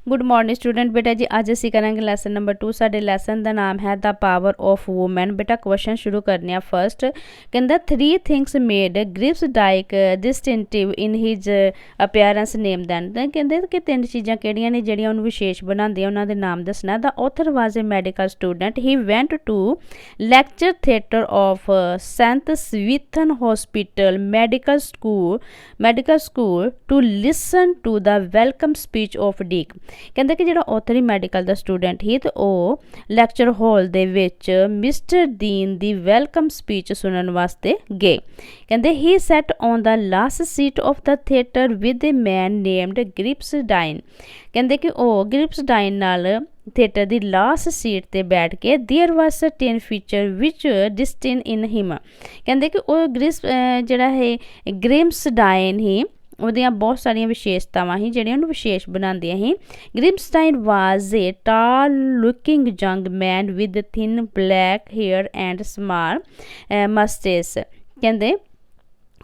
Good morning student बेटा जी अज असी करेंगे लैसन नंबर 2 साडे लैसन का नाम है द पावर ऑफ वूमेन। बेटा क्वेश्चन शुरू करने फर्स्ट कहता 3 things made Grimsdyke distinctive in his appearance name them. कहते कि 3 चीज़ां किहड़ियां ने जिहड़ियां उहनूं विशेष बनाउंदियां उहनां दे नाम दसना। The author was a medical student he went to lecture theatre of Saint Swithin hospital medical school to listen to the welcome speech of dean. कहते कि जो ऑथर ही मैडिकल का स्टूडेंट ही तो वह लैक्चर हॉल दे विच मिस्टर दीन दी वेलकम स्पीच सुनने वास्ते गए। कहते he sat on the last seat of the theatre with a man named Grimsdyke. कहते कि वह ग्रिप्सडाइन नाल थिएटर की लास्ट सीट ते बैठ के there was certain feature which distinct in him. कहते कि वह जिहड़ा है ग्रिप्सडाइन ही ਉਹਦੀਆਂ बहुत सारिया विशेषतावां ही ਜਿਹੜੀਆਂ ਉਹਨੂੰ विशेष ਬਣਾਉਂਦੀਆਂ ही। ग्रिप्सडाइन was a tall looking young man with thin black hair and small moustache. कहते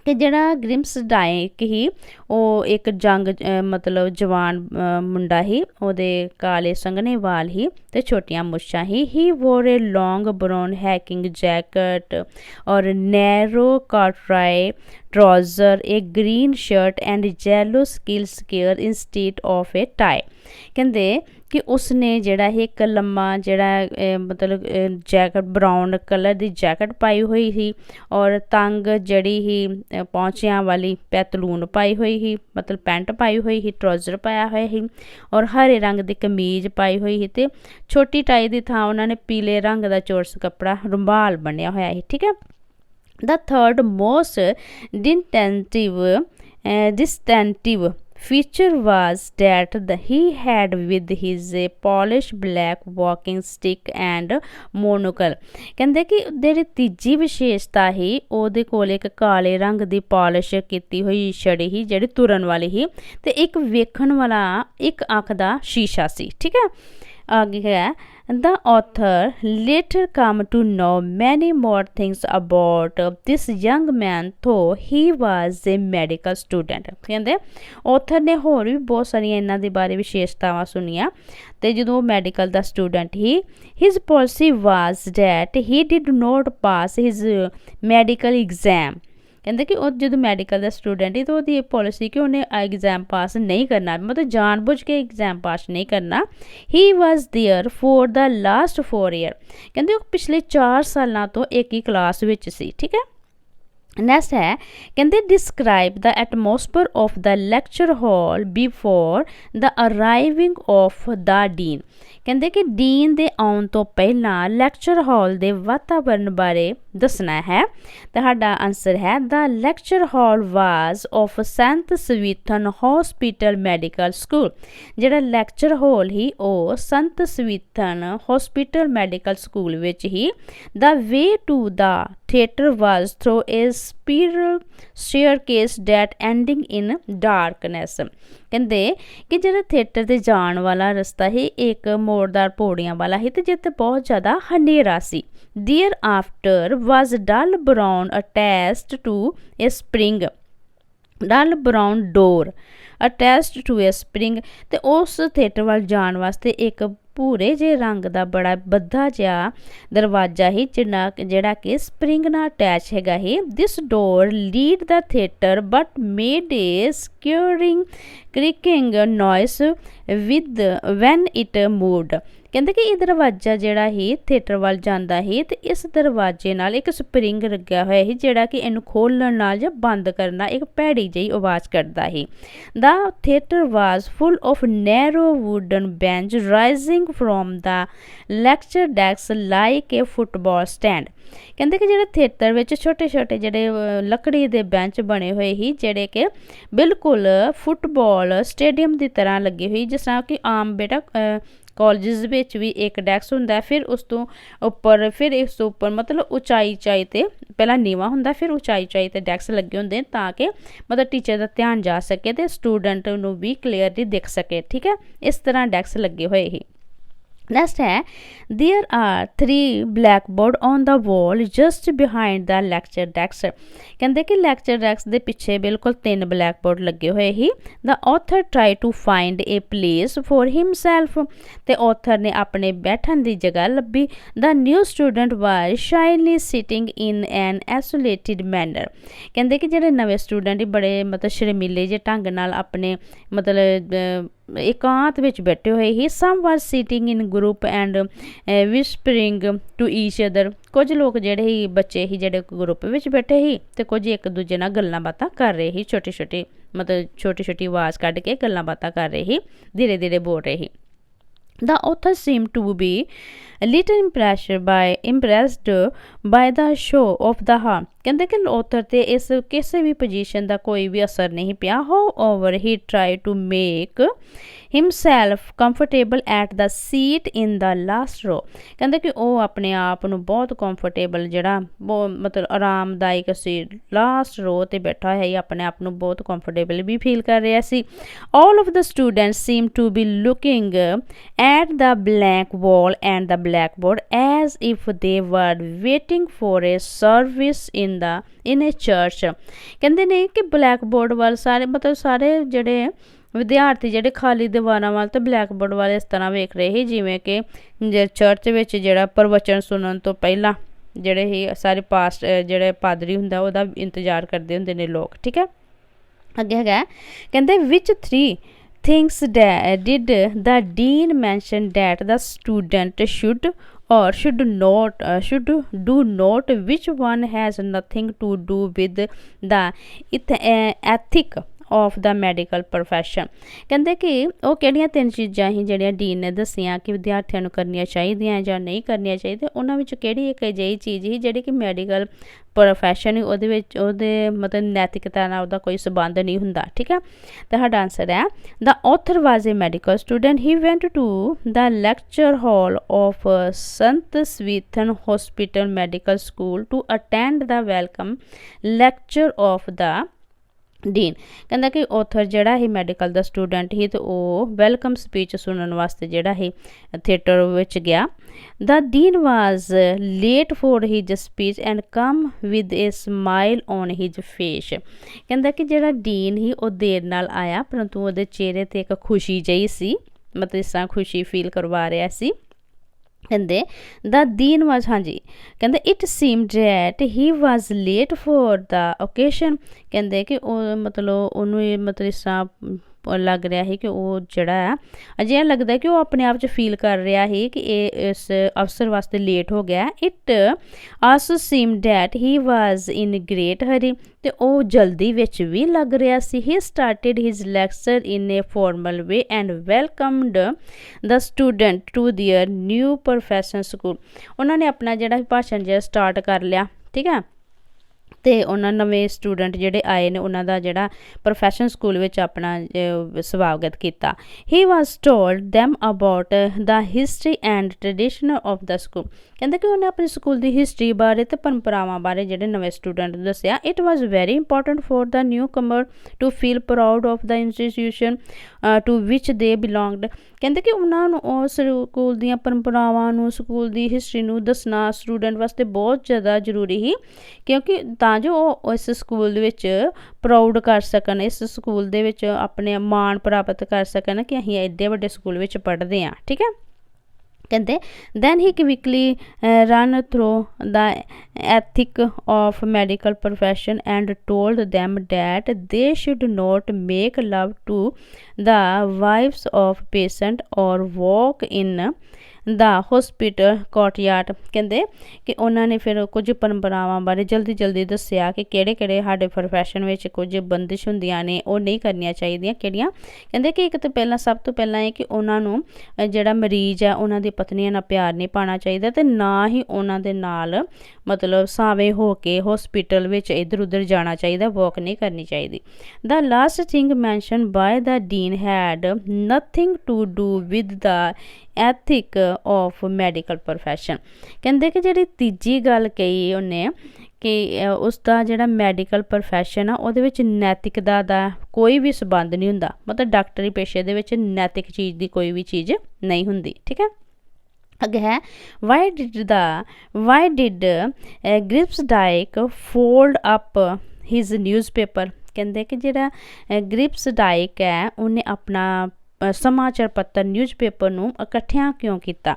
कि जिहड़ा ग्रिप्सडाइन ही वो एक जंग मतलब जवान मुंडा ही ਉਹਦੇ काले संघने वाल ही ते छोटियां मुछां ही wore a long brown hacking jacket और narrow corduroy trouser a green shirt and yellow स्किल square instead of a tie. कहते कि उसने जिहड़ा एक लम्मा जिहड़ा मतलब जैकेट ब्राउन कलर की जैकेट पाई हुई ही और तंग जड़ी ही पौंचियां वाली पैतलून पाई हुई ही मतलब पैंट पाई हुई ही ट्राउजर पाया हुआ ही और हरे रंग की कमीज पाई हुई ही ते छोटी टाई की थां उन्होंने पीले रंग का चोरस कपड़ा रुमाल बनिया होया ही। ठीक है। The third most distinctive feature was that he had with his polished black walking stick and monocle। कहते कि ਜਿਹੜੀ ਤੀਜੀ ਵਿਸ਼ੇਸ਼ਤਾ ਹੀ ਉਹਦੇ ਕੋਲ ਇੱਕ ਕਾਲੇ ਰੰਗ ਦੀ ਪਾਲਿਸ਼ ਕੀਤੀ ਹੋਈ ਛੜੀ ਹੀ ਜਿਹੜੀ ਤੁਰਨ ਵਾਲੀ ਹੀ ਤੇ ਇੱਕ ਵੇਖਣ ਵਾਲਾ ਇੱਕ ਅੱਖ ਦਾ ਸ਼ੀਸ਼ਾ ਸੀ। ਠੀਕ ਹੈ। आगे है the author later come to know many more things about this young man though he was a medical student। कहते author ने होर भी बहुत सारिया इन्हां दे बारे विशेषतावां सुनिया ते जदों मैडिकल दा student he his policy was that he did not pass his medical exam। कहते कि वो जो मैडिकल का स्टूडेंट ही तो वो पॉलिसी कि उन्हें एग्जाम पास नहीं करना मतलब जानबूझ के एग्जाम पास नहीं करना। He was there for the last 4 year. कहते वो पिछले 4 सालों तो एक ही क्लास विच सी। ठीक है। नैक्सट है कहते describe the atmosphere of the lecture hall before the arriving of the dean. कहते कि डीन दे आउण तो पहला लैक्चर हॉल दे वातावरण बारे दसना है। तो साडा आंसर है the lecture hall was of Saint Swithin hospital medical school. जिहड़ा लैक्चर हॉल ही वो संत स्वीथन हॉस्पिटल मैडिकल स्कूल विच ही। The way to the theatre was through a spiral staircase that ending in darkness. कहते कि जो थिएटर से जान वाला रस्ता ही एक मोड़दार पौड़ियां वाला ही तो जिते बहुत ज़्यादा हनेरा सी। There after was dull brown attached to a spring dull brown door attached to a spring. तो उस थिएटर वाल जान वास्ते एक भूरे जे रंग का बड़ा बद्धा जिहा दरवाजा ही जिहड़ा कि स्प्रिंग नाल अटैच हैगा ही। This door lead the theatre but made a squeaking creaking noise with when it moved. कहते कि दरवाजा जिहड़ा ही थिएटर वाल जांदा ही ते इस दरवाजे नाल एक स्प्रिंग लग्या होया ही जिहड़ा कि इनू खोलण नाल जां बंद करना एक भैड़ी जी आवाज़ करदा ही। The theatre was full of narrow wooden bench rising from the lecture desk like a football stand. कहते कि जो थिएटर में छोटे छोटे जोड़े लकड़ी के बेंच बने हुए ही जोड़े कि बिल्कुल फुटबॉल स्टेडियम की तरह लगे हुई जिस तरह कि आम बेटा कॉलेज विच भी एक डैक्स हुंदा फिर उस तो उपर फिर इस तो उपर मतलब उचाई ते पहला नीवा हुंदा फिर उचाई ते डैक्स लगे होंदे ताकि मतलब टीचर का ध्यान जा सके तो स्टूडेंट नूं भी क्लीयरली दिख सके। ठीक है। इस तरह डैक्स लगे हुए ही। नेक्स्ट है there are 3 blackboard on the wall just behind the lecture desk कहते कि लैक्चर डेस्क के पिछे बिल्कुल 3 ब्लैकबोर्ड लगे हुए ही the author try to find a place for himself ते ऑथर ने अपने बैठन की जगह लभी the new student was shyly sitting in an isolated manner कहते कि जेडे नवे स्टूडेंट बड़े मतलब शर्मीले जे ढंग नाल अपने मतलब एकांत विच बैठे हुए ही some was sitting in group and whispering to each other कुछ लोग जेडे ही बच्चे ही जेडे ग्रुप विच बैठे ही ते कुछ एक दूजे नाल गल्लां बातां कर रहे ही छोटी छोटी मतलब छोटी छोटी आवाज़ कढ़ के गल्लां बातां कर रहे ही धीरे धीरे बोल रहे ही The author seemed to be a little impressed by the show of the heart. कहते कि author ते इस किसी भी पोजीशन का कोई भी असर नहीं पिया however he tried to make himself comfortable at the seat in the last row कहते कि ਉਹ ਆਪਣੇ ਆਪ ਨੂੰ ਬਹੁਤ ਕੰਫਰਟੇਬਲ ਜਿਹੜਾ ਮਤਲਬ ਆਰਾਮਦਾਇਕ ਸੀਟ ਲਾਸਟ ਰੋ ਤੇ ਬੈਠਾ ਹੈ ਆਪਣੇ ਆਪ ਨੂੰ ਬਹੁਤ ਕੰਫਰਟੇਬਲ ਵੀ ਫੀਲ ਕਰ ਰਿਹਾ ਸੀ all of the students seemed to be looking at the blank wall and the blackboard as if they were waiting for a service in a church ਕਹਿੰਦੇ ਨੇ ਕਿ ਬਲੈਕਬੋਰਡ ਵੱਲ ਸਾਰੇ ਮਤਲਬ ਸਾਰੇ ਜਿਹੜੇ ਵਿਦਿਆਰਥੀ ਜਿਹੜੇ ਖਾਲੀ ਦੀਵਾਰਾਂ ਵੱਲ ਤੇ ਬਲੈਕਬੋਰਡ ਵਾਲੇ ਇਸ ਤਰ੍ਹਾਂ ਵੇਖ ਰਹੇ ਸੀ ਜਿਵੇਂ ਕਿ ਚਰਚ ਵਿੱਚ ਜਿਹੜਾ ਪ੍ਰਵਚਨ ਸੁਣਨ ਤੋਂ ਪਹਿਲਾਂ ਜਿਹੜੇ ਹੀ ਸਾਰੇ ਪਾਸਟ ਜਿਹੜੇ ਪਾਦਰੀ ਹੁੰਦਾ ਉਹਦਾ ਇੰਤਜ਼ਾਰ ਕਰਦੇ ਹੁੰਦੇ ਨੇ ਲੋਕ ਠੀਕ ਹੈ ਅੱਗੇ ਹੈਗਾ ਕਹਿੰਦੇ which 3 things did the dean mention that the student should do not which one has nothing to do with the ethic of the medical profession ਕਹਿੰਦੇ ਕਿ ਉਹ ਕਿਹੜੀਆਂ 3 ਚੀਜ਼ਾਂ ਹੀ ਜਿਹੜੀਆਂ ਡੀਨ ਨੇ ਦੱਸੀਆਂ ਕਿ ਵਿਦਿਆਰਥੀਆਂ ਨੂੰ ਕਰਨੀਆਂ ਚਾਹੀਦੀਆਂ ਜਾਂ ਨਹੀਂ ਕਰਨੀਆਂ ਚਾਹੀਦੀਆਂ ਉਹਨਾਂ ਵਿੱਚ ਕਿਹੜੀ ਇੱਕ ਅਜਿਹੀ ਚੀਜ਼ ਸੀ ਜਿਹੜੀ ਕਿ ਮੈਡੀਕਲ ਪ੍ਰੋਫੈਸ਼ਨ ਹੀ ਉਹਦੇ ਵਿੱਚ ਉਹਦੇ ਮਤਲਬ ਨੈਤਿਕਤਾ ਨਾਲ ਉਹਦਾ ਕੋਈ ਸੰਬੰਧ ਨਹੀਂ ਹੁੰਦਾ ਠੀਕ ਹੈ ਤੁਹਾਡਾ ਆਨਸਰ ਹੈ the author was a medical student he went to the lecture hall of ਸੰਤ Swithin hospital medical school to attend the welcome lecture of the dean ਕਹਿੰਦਾ ਕਿ ਆਥਰ ਜਿਹੜਾ ਹੀ ਮੈਡੀਕਲ ਦਾ ਸਟੂਡੈਂਟ ਹੀ ਤੇ ਉਹ ਵੈਲਕਮ ਸਪੀਚ ਸੁਣਨ ਵਾਸਤੇ ਜਿਹੜਾ ਹੀ ਥੀਏਟਰ ਵਿੱਚ ਗਿਆ the dean was late for his speech and come with a smile on his face ਕਹਿੰਦਾ ਕਿ ਜਿਹੜਾ ਡੀਨ ਹੀ ਉਹ ਦੇਰ ਨਾਲ ਆਇਆ ਪਰੰਤੂ ਉਹਦੇ ਚਿਹਰੇ ਤੇ ਇੱਕ ਖੁਸ਼ੀ ਜਿਹੀ ਸੀ ਮਤਲਬ ਇਸ ਤਰ੍ਹਾਂ ਖੁਸ਼ੀ ਫੀਲ ਕਰਵਾ ਰਿਹਾ ਸੀ ਕਹਿੰਦੇ ਦਾ ਦੀਨ ਵਾਜ ਹਾਂਜੀ ਕਹਿੰਦੇ it seemed that he was late for the occasion ਕਹਿੰਦੇ ਕਿ ਉਹ ਮਤਲਬ ਉਹਨੂੰ ਇਹ ਮਤਲਬ ਇਸ ਤਰ੍ਹਾਂ ਲੱਗ ਰਿਹਾ ਸੀ ਕਿ ਉਹ ਜਿਹੜਾ ਹੈ ਅਜਿਹਾ ਲੱਗਦਾ ਕਿ ਉਹ ਆਪਣੇ ਆਪ 'ਚ ਫੀਲ ਕਰ ਰਿਹਾ ਸੀ ਕਿ ਇਹ ਇਸ ਅਵਸਰ ਵਾਸਤੇ ਲੇਟ ਹੋ ਗਿਆ it also seemed that he was in great hurry ਤੇ ਉਹ ਜਲਦੀ ਵਿੱਚ ਵੀ ਲੱਗ ਰਿਹਾ ਸੀ he started his lecture in a formal way and welcomed the student to their new profession school ਉਹਨਾਂ ਨੇ ਆਪਣਾ ਜਿਹੜਾ ਭਾਸ਼ਣ ਜਿਹਾ ਸਟਾਰਟ ਕਰ ਲਿਆ ਠੀਕ ਹੈ ਤੇ ਉਹਨਾਂ ਨਵੇਂ ਸਟੂਡੈਂਟ ਜਿਹੜੇ ਆਏ ਨੇ ਉਹਨਾਂ ਦਾ ਜਿਹੜਾ ਪ੍ਰੋਫੈਸ਼ਨ ਸਕੂਲ ਵਿੱਚ ਆਪਣਾ ਸਵਾਗਤ ਕੀਤਾ ਹੀ ਵਾਜ਼ told them about the history and tradition of the school ਕਹਿੰਦੇ ਕਿ ਉਹਨੇ ਆਪਣੇ ਸਕੂਲ ਦੀ ਹਿਸਟਰੀ ਬਾਰੇ ਤੇ ਪਰੰਪਰਾਵਾਂ ਬਾਰੇ ਜਿਹੜੇ ਨਵੇਂ ਸਟੂਡੈਂਟ ਨੂੰ ਦੱਸਿਆ it was very important for the newcomer to feel proud of the institution to which they belonged ਕਹਿੰਦੇ ਕਿ ਉਹਨਾਂ ਨੂੰ ਉਹ ਸਕੂਲ ਦੀਆਂ ਪਰੰਪਰਾਵਾਂ ਨੂੰ ਸਕੂਲ ਦੀ ਹਿਸਟਰੀ ਨੂੰ ਦੱਸਣਾ ਸਟੂਡੈਂਟ ਵਾਸਤੇ ਬਹੁਤ ਜ਼ਿਆਦਾ ਜ਼ਰੂਰੀ ਸੀ ਕਿਉਂਕਿ ਤਾਂ ਜੋ ਉਹ ਇਸ ਸਕੂਲ ਵਿੱਚ ਪ੍ਰਾਊਡ ਕਰ ਸਕਣ ਇਸ ਸਕੂਲ ਦੇ ਵਿੱਚ ਆਪਣੇ ਮਾਣ ਪ੍ਰਾਪਤ ਕਰ ਸਕਣ ਕਿ ਅਸੀਂ ਐਡੇ ਵੱਡੇ ਸਕੂਲ ਵਿੱਚ ਪੜ੍ਹਦੇ ਹਾਂ ਠੀਕ ਹੈ ਕਹਿੰਦੇ then he quickly ran through the ethic of medical profession and told them that they should not make love to the wives of patient or walk in the hospital courtyard ਕਹਿੰਦੇ ਕਿ ਉਹਨਾਂ ਨੇ ਫਿਰ ਕੁਝ ਪਰੰਪਰਾਵਾਂ ਬਾਰੇ ਜਲਦੀ ਦੱਸਿਆ ਕਿ ਕਿਹੜੇ ਸਾਡੇ ਪ੍ਰੋਫੈਸ਼ਨ ਵਿੱਚ ਕੁਝ ਬੰਦਿਸ਼ ਹੁੰਦੀਆਂ ਨੇ ਉਹ ਨਹੀਂ ਕਰਨੀਆਂ ਚਾਹੀਦੀਆਂ ਕਿਹੜੀਆਂ ਕਹਿੰਦੇ ਕਿ ਇੱਕ ਤਾਂ ਪਹਿਲਾਂ ਸਭ ਤੋਂ ਪਹਿਲਾਂ ਇਹ ਕਿ ਉਹਨਾਂ ਨੂੰ ਜਿਹੜਾ ਮਰੀਜ਼ ਹੈ ਉਹਨਾਂ ਦੀ ਪਤਨੀਆਂ ਨਾਲ ਪਿਆਰ ਨਹੀਂ ਪਾਉਣਾ ਚਾਹੀਦਾ ਤੇ ਨਾ ਹੀ ਉਹਨਾਂ ਦੇ ਨਾਲ ਮਤਲਬ ਸਾਵੇਂ ਹੋ ਕੇ ਹੌਸਪੀਟਲ ਵਿੱਚ ਇੱਧਰ ਉੱਧਰ ਜਾਣਾ ਚਾਹੀਦਾ ਵਾਕ ਨਹੀਂ ਕਰਨੀ ਚਾਹੀਦੀ the last thing mentioned by the dean had nothing to do with the ethic of medical profession ਕਹਿੰਦੇ ਕਿ ਜਿਹੜੀ ਤੀਜੀ ਗੱਲ ਕਹੀ ਉਹਨੇ ਕਿ ਉਸ ਦਾ ਜਿਹੜਾ ਮੈਡੀਕਲ ਪ੍ਰੋਫੈਸ਼ਨ ਆ ਉਹਦੇ ਵਿੱਚ ਨੈਤਿਕਤਾ ਦਾ ਕੋਈ ਵੀ ਸੰਬੰਧ ਨਹੀਂ ਹੁੰਦਾ ਮਤਲਬ ਡਾਕਟਰੀ ਪੇਸ਼ੇ ਦੇ ਵਿੱਚ ਨੈਤਿਕ ਚੀਜ਼ ਦੀ ਕੋਈ ਵੀ ਚੀਜ਼ ਨਹੀਂ ਹੁੰਦੀ ਠੀਕ ਹੈ ਅੱਗੇ ਹੈ why did Grimsdyke fold up his newspaper. ਕਹਿੰਦੇ ਕਿ ਜਿਹੜਾ ਗ੍ਰਿਪਸਡਾਈਕ ਹੈ ਉਹਨੇ ਆਪਣਾ ਸਮਾਚਾਰ ਪੱਤਰ ਨਿਊਜ਼ਪੇਪਰ ਨੂੰ ਇਕੱਠਿਆਂ ਕਿਉਂ ਕੀਤਾ।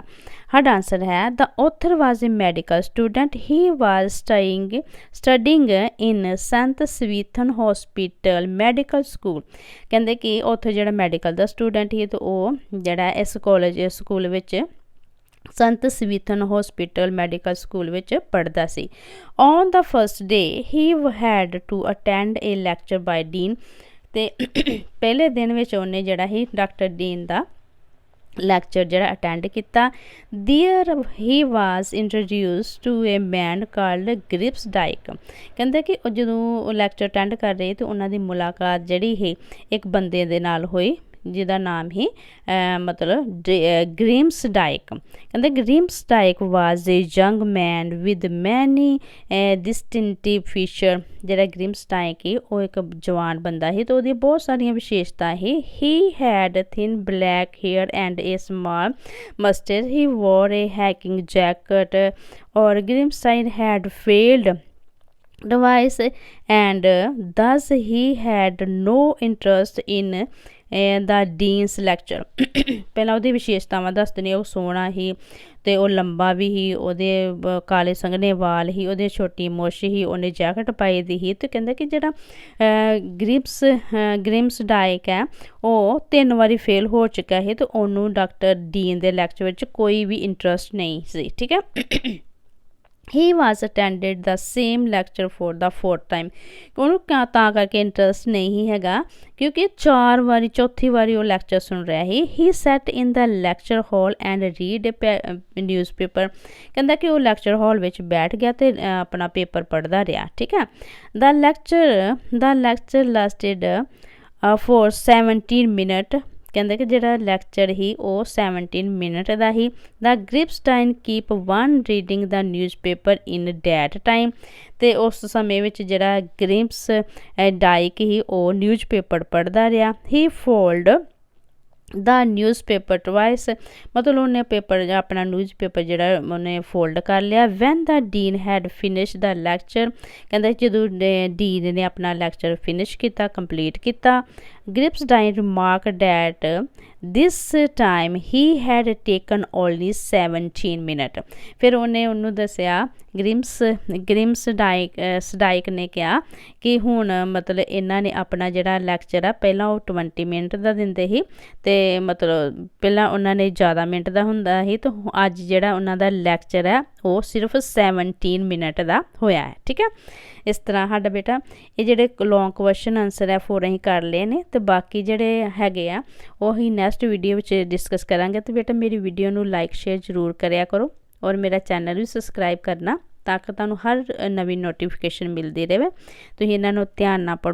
ਸਾਡਾ ਆਂਸਰ ਹੈ the author was a medical student, he was studying in Saint ਸਵੀਥਨ hospital medical school. ਕਹਿੰਦੇ ਕਿ ਉੱਥੇ ਜਿਹੜਾ ਮੈਡੀਕਲ ਦਾ ਸਟੂਡੈਂਟ ਸੀ ਤੇ ਉਹ ਜਿਹੜਾ ਇਸ ਸਕੂਲ ਵਿੱਚ ਸੰਤ ਸਵੀਥਨ ਹੌਸਪੀਟਲ ਮੈਡੀਕਲ ਸਕੂਲ ਵਿੱਚ ਪੜ੍ਹਦਾ ਸੀ। On the first day he had to attend a lecture by dean. ਅਤੇ ਪਹਿਲੇ ਦਿਨ ਵਿੱਚ ਉਹਨੇ ਜਿਹੜਾ ਸੀ ਡਾਕਟਰ ਡੀਨ ਦਾ ਲੈਕਚਰ ਜਿਹੜਾ ਅਟੈਂਡ ਕੀਤਾ। There he was introduce to a man called Grimsdyke. ਕਹਿੰਦੇ ਕਿ ਉਹ ਜਦੋਂ ਉਹ ਲੈਕਚਰ ਅਟੈਂਡ ਕਰ ਰਹੇ ਤੇ ਉਹਨਾਂ ਦੀ ਮੁਲਾਕਾਤ ਜਿਹੜੀ ਸੀ ਇੱਕ ਬੰਦੇ ਦੇ ਨਾਲ ਹੋਈ ਜਿਹਦਾ ਨਾਮ ਹੀ ਮਤਲਬ ਗ੍ਰਿਮਸਡਾਈਕ। ਕਹਿੰਦੇ ਗ੍ਰਿਮਸਡਾਈਕ ਵਾਜ਼ ਏ ਯੰਗ ਮੈਨ ਵਿਦ ਮੈਨੀ ਡਿਸਟਿੰਕਟਿਵ ਫੀਚਰ। ਜਿਹੜਾ ਗ੍ਰਿਮਸਡਾਈਕ ਸੀ ਉਹ ਇੱਕ ਜਵਾਨ ਬੰਦਾ ਸੀ ਤੇ ਉਹਦੀਆਂ ਬਹੁਤ ਸਾਰੀਆਂ ਵਿਸ਼ੇਸ਼ਤਾ ਸੀ। He had thin black hair and a small moustache, he wore a hacking jacket ਔਰ Grimsdyke had failed device and thus he had no interest in the dean's lecture। ਪਹਿਲਾਂ ਉਹਦੀ ਵਿਸ਼ੇਸ਼ਤਾਵਾਂ ਦੱਸਦੇ ਨੇ। ਉਹ ਸੋਹਣਾ ਸੀ ਅਤੇ ਉਹ ਲੰਬਾ ਵੀ ਸੀ, ਉਹਦੇ ਕਾਲੇ ਸੰਘਣੇ ਵਾਲ ਸੀ, ਉਹਦੇ ਛੋਟੀ ਮੁੱਛ ਸੀ, ਉਹਨੇ ਜੈਕਟ ਪਾਈ ਦੀ ਸੀ। ਅਤੇ ਕਹਿੰਦਾ ਕਿ ਜਿਹੜਾ ਗ੍ਰਿਮਸਡਾਈਕ ਹੈ ਉਹ 3 ਵਾਰੀ ਫੇਲ ਹੋ ਚੁੱਕਾ ਸੀ ਅਤੇ ਉਹਨੂੰ ਡਾਕਟਰ ਡੀਨ ਦੇ ਲੈਕਚਰ ਵਿੱਚ ਕੋਈ ਵੀ ਇੰਟਰਸਟ ਨਹੀਂ ਸੀ। ਠੀਕ ਹੈ। he was attended the same lecture for the 4th time। ਉਹਨੂੰ ਤਾਂ ਕਰਕੇ ਇੰਟਰਸਟ ਨਹੀਂ ਹੈਗਾ ਕਿਉਂਕਿ 4 ਵਾਰੀ ਚੌਥੀ ਵਾਰੀ ਉਹ ਲੈਕਚਰ ਸੁਣ ਰਿਹਾ ਸੀ। he sat in the lecture hall and read a newspaper। ਕਹਿੰਦਾ ਕਿ ਉਹ ਲੈਕਚਰ ਹਾਲ ਵਿੱਚ ਬੈਠ ਗਿਆ ਤੇ ਆਪਣਾ ਪੇਪਰ ਪੜ੍ਹਦਾ ਰਿਹਾ। ਠੀਕ ਹੈ। the lecture lasted for 17 minutes। ਕਹਿੰਦੇ ਕਿ ਜਿਹੜਾ ਲੈਕਚਰ ਸੀ ਉਹ 17 ਮਿੰਟ ਦਾ ਸੀ। The Grimsdyke keep on reading the newspaper in that time. ਅਤੇ ਉਸ ਸਮੇਂ ਵਿੱਚ ਜਿਹੜਾ ਗ੍ਰਿਮਸਡਾਈਕ ਸੀ ਉਹ ਨਿਊਜ਼ਪੇਪਰ ਪੜ੍ਹਦਾ ਰਿਹਾ। ਹੀ ਫੋਲਡ ਦਾ ਨਿਊਜ਼ਪੇਪਰ ਟਵਾਈਸ, ਮਤਲਬ ਉਹਨੇ ਪੇਪਰ ਆਪਣਾ ਨਿਊਜ਼ਪੇਪਰ ਜਿਹੜਾ ਉਹਨੇ ਫੋਲਡ ਕਰ ਲਿਆ। ਵੈਨ ਦਾ ਡੀਨ ਹੈਡ ਫਿਨਿਸ਼ ਦਾ ਲੈਕਚਰ। ਕਹਿੰਦਾ ਜਦੋਂ ਡੀਨ ਨੇ ਆਪਣਾ ਲੈਕਚਰ ਫਿਨਿਸ਼ ਕੀਤਾ, ਕੰਪਲੀਟ ਕੀਤਾ। Grimsdyke remark that this time he had taken only 17 minute. ਫਿਰ ਉਹਨੂੰ ਦੱਸਿਆ ਗ੍ਰਿਮਸਡਾਈਕ ਨੇ ਕਿਹਾ ਕਿ ਹੁਣ ਮਤਲਬ ਇਹਨਾਂ ਨੇ ਆਪਣਾ ਜਿਹੜਾ ਲੈਕਚਰ ਆ ਪਹਿਲਾਂ ਉਹ 20 ਮਿੰਟ ਦਾ ਦਿੰਦੇ ਸੀ ਅਤੇ ਮਤਲਬ ਪਹਿਲਾਂ ਉਹਨਾਂ ਨੇ ਜ਼ਿਆਦਾ ਮਿੰਟ ਦਾ ਹੁੰਦਾ ਸੀ, ਤਾਂ ਅੱਜ ਜਿਹੜਾ ਉਹਨਾਂ ਦਾ ਲੈਕਚਰ ਹੈ ਉਹ ਸਿਰਫ 17 ਮਿੰਟ ਦਾ ਹੋਇਆ ਹੈ। ਠੀਕ ਹੈ। ਇਸ ਤਰ੍ਹਾਂ ਸਾਡਾ ਬੇਟਾ ਇਹ ਜਿਹੜੇ ਲੌਂਗ ਕੁਐਸਚਨ ਆਨਸਰ ਹੈ 4 ਅਸੀਂ ਕਰ ਲਏ ਨੇ ਅਤੇ ਬਾਕੀ ਜਿਹੜੇ ਹੈਗੇ ਆ ਉਹ ਅਸੀਂ ਨੈਕਸਟ ਵੀਡੀਓ ਵਿੱਚ ਡਿਸਕਸ ਕਰਾਂਗੇ। ਅਤੇ ਬੇਟਾ ਮੇਰੀ ਵੀਡੀਓ ਨੂੰ ਲਾਈਕ ਸ਼ੇਅਰ ਜ਼ਰੂਰ ਕਰਿਆ ਕਰੋ ਔਰ ਮੇਰਾ ਚੈਨਲ ਵੀ ਸਬਸਕ੍ਰਾਈਬ ਕਰਨਾ ਤਾਂ ਕਿ ਤੁਹਾਨੂੰ ਹਰ ਨਵੀਂ ਨੋਟੀਫਿਕੇਸ਼ਨ ਮਿਲਦੀ ਰਹੇ। ਤੁਸੀਂ ਇਹਨਾਂ ਨੂੰ ਧਿਆਨ ਨਾਲ ਪੜ੍ਹੋ।